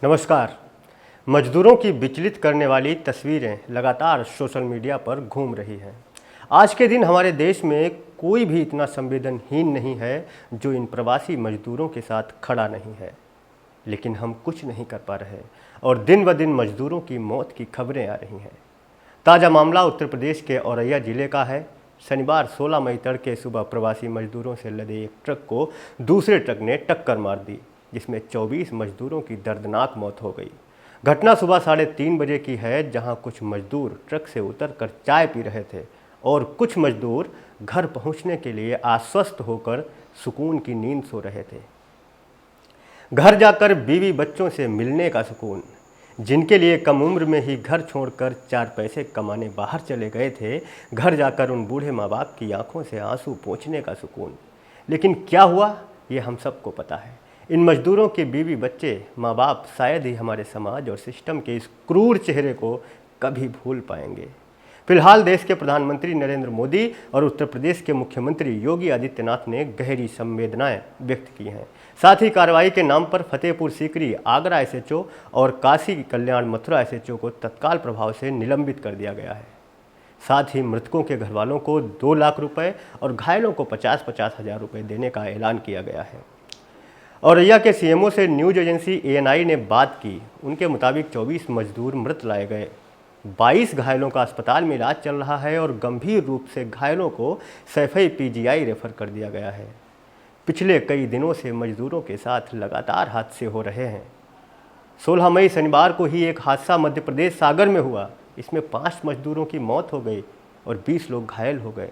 नमस्कार। मजदूरों की विचलित करने वाली तस्वीरें लगातार सोशल मीडिया पर घूम रही हैं। आज के दिन हमारे देश में कोई भी इतना संवेदनहीन नहीं है जो इन प्रवासी मजदूरों के साथ खड़ा नहीं है, लेकिन हम कुछ नहीं कर पा रहे और दिन ब दिन मजदूरों की मौत की खबरें आ रही हैं। ताज़ा मामला उत्तर प्रदेश के औरैया जिले का है। शनिवार 16 मई तड़के सुबह प्रवासी मजदूरों से लदे एक ट्रक को दूसरे ट्रक ने टक्कर मार दी, जिसमें 24 मजदूरों की दर्दनाक मौत हो गई। घटना सुबह 3:30 बजे की है, जहां कुछ मजदूर ट्रक से उतरकर चाय पी रहे थे और कुछ मजदूर घर पहुंचने के लिए आश्वस्त होकर सुकून की नींद सो रहे थे। घर जाकर बीवी बच्चों से मिलने का सुकून, जिनके लिए कम उम्र में ही घर छोड़कर 4 पैसे कमाने बाहर चले गए थे, घर जाकर उन बूढ़े माँ बाप की आंखों से आंसू पोंछने का सुकून। लेकिन क्या हुआ, ये हम सबको पता है। इन मजदूरों के बीवी बच्चे, माँ बाप शायद ही हमारे समाज और सिस्टम के इस क्रूर चेहरे को कभी भूल पाएंगे। फिलहाल देश के प्रधानमंत्री नरेंद्र मोदी और उत्तर प्रदेश के मुख्यमंत्री योगी आदित्यनाथ ने गहरी संवेदनाएं व्यक्त की हैं। साथ ही कार्रवाई के नाम पर फतेहपुर सीकरी आगरा एसएचओ और काशी कल्याण मथुरा एसएचओ को तत्काल प्रभाव से निलंबित कर दिया गया है। साथ ही मृतकों के घर वालों को 2 लाख रुपए और घायलों को 50-50 हज़ार रुपये देने का ऐलान किया गया है। औरैया के सीएमओ से न्यूज एजेंसी एएनआई ने बात की। उनके मुताबिक 24 मजदूर मृत लाए गए, 22 घायलों का अस्पताल में इलाज चल रहा है और गंभीर रूप से घायलों को सैफई पीजीआई रेफर कर दिया गया है। पिछले कई दिनों से मजदूरों के साथ लगातार हादसे हो रहे हैं। 16 मई शनिवार को ही एक हादसा मध्य प्रदेश सागर में हुआ। इसमें 5 मजदूरों की मौत हो गई और 20 लोग घायल हो गए।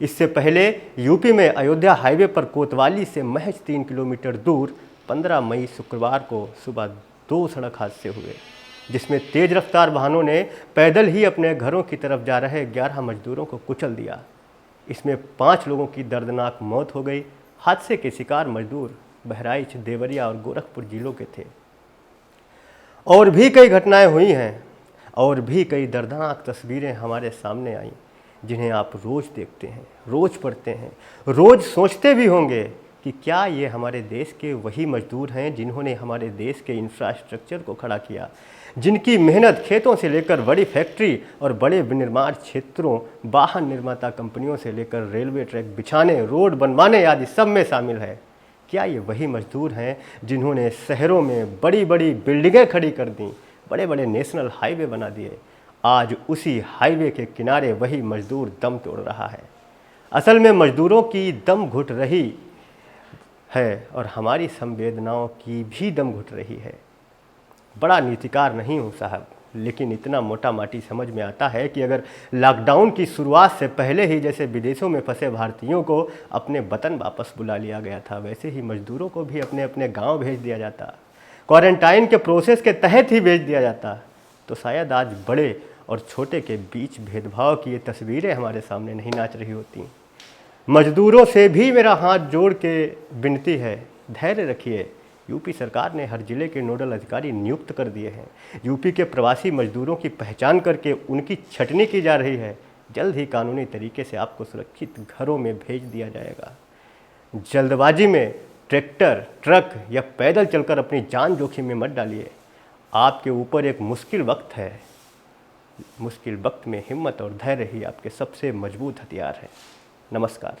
इससे पहले यूपी में अयोध्या हाईवे पर कोतवाली से महज 3 किलोमीटर दूर 15 मई शुक्रवार को सुबह 2 सड़क हादसे हुए, जिसमें तेज रफ्तार वाहनों ने पैदल ही अपने घरों की तरफ जा रहे 11 मजदूरों को कुचल दिया। इसमें 5 लोगों की दर्दनाक मौत हो गई। हादसे के शिकार मजदूर बहराइच, देवरिया और गोरखपुर जिलों के थे। और भी कई घटनाएं हुई हैं और भी कई दर्दनाक तस्वीरें हमारे सामने आईं, जिन्हें आप रोज़ देखते हैं, रोज़ पढ़ते हैं, रोज़ सोचते भी होंगे कि क्या ये हमारे देश के वही मजदूर हैं जिन्होंने हमारे देश के इंफ्रास्ट्रक्चर को खड़ा किया, जिनकी मेहनत खेतों से लेकर बड़ी फैक्ट्री और बड़े विनिर्माण क्षेत्रों, वाहन निर्माता कंपनियों से लेकर रेलवे ट्रैक बिछाने, रोड बनवाने आदि सब में शामिल है। क्या ये वही मजदूर हैं जिन्होंने शहरों में बड़ी बड़ी बिल्डिंगें खड़ी कर दी, बड़े बड़े नेशनल हाईवे बना दिए? आज उसी हाईवे के किनारे वही मजदूर दम तोड़ रहा है। असल में मजदूरों की दम घुट रही है और हमारी संवेदनाओं की भी दम घुट रही है। बड़ा नीतिकार नहीं हूँ साहब, लेकिन इतना मोटा माटी समझ में आता है कि अगर लॉकडाउन की शुरुआत से पहले ही जैसे विदेशों में फंसे भारतीयों को अपने वतन वापस बुला लिया गया था, वैसे ही मजदूरों को भी अपने अपने गांव भेज दिया जाता, क्वारंटाइन के प्रोसेस के तहत ही भेज दिया जाता, तो शायद आज बड़े और छोटे के बीच भेदभाव की ये तस्वीरें हमारे सामने नहीं नाच रही होती। मजदूरों से भी मेरा हाथ जोड़ के विनती है, धैर्य रखिए। यूपी सरकार ने हर जिले के नोडल अधिकारी नियुक्त कर दिए हैं। यूपी के प्रवासी मजदूरों की पहचान करके उनकी छटनी की जा रही है। जल्द ही कानूनी तरीके से आपको सुरक्षित घरों में भेज दिया जाएगा। जल्दबाजी में ट्रैक्टर, ट्रक या पैदल चलकर अपनी जान जोखिम में मत डालिए। आपके ऊपर एक मुश्किल वक्त है। मुश्किल वक्त में हिम्मत और धैर्य ही आपके सबसे मजबूत हथियार है। नमस्कार।